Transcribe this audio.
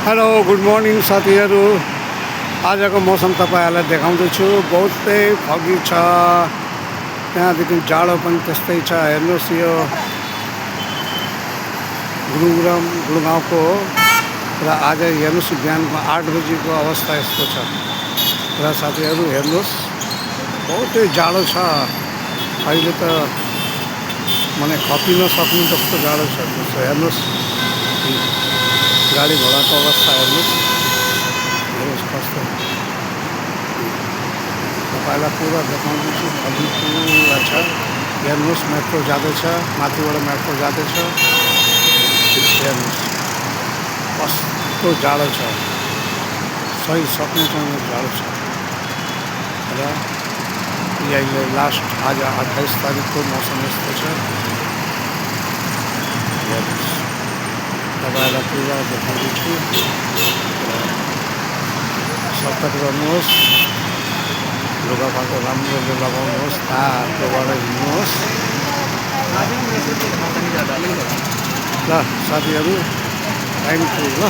Hello good morning साथीहरू। आजको मौसम तपाईँहरूलाई देखाउँदैछु। बहुतै फगी छ, त्यहाँदेखि जाडो पनि त्यस्तै छ। हेर्नुहोस् यो गुडगाउँको हो र आज हेर्नुहोस् बिहानको 8 बजीको अवस्था यस्तो छ र साथीहरू हेर्नुहोस् बहुतै जाडो छ। अहिले त माने खपिन सक्नु जस्तो जाडो छ। हेर्नुहोस् गाडी घोडाको अवस्था हेर्नुहोस् कस्तो। तपाईँलाई पुरा देखाउँदैछु। फगी पुरा छ। हेर्नुहोस् मेट्रो जाँदैछ, माथिबाट मेट्रो जाँदैछ। हेर्नुहोस् कस्तो जाडो छ, सही सक्नुसँग जाडो छ। र अहिले लास्ट आज 28 तारिकको मौसम यस्तो छ। हेर्नुहोस् तपाईँलाई पुरा देखाउँदैछु। सतर्क गर्नुहोस्, लुगाफाटा राम्ररी लगाउनुहोस्, तातोबाट हिँड्नुहोस् ल साथीहरू। थ्याङ्क यू ल।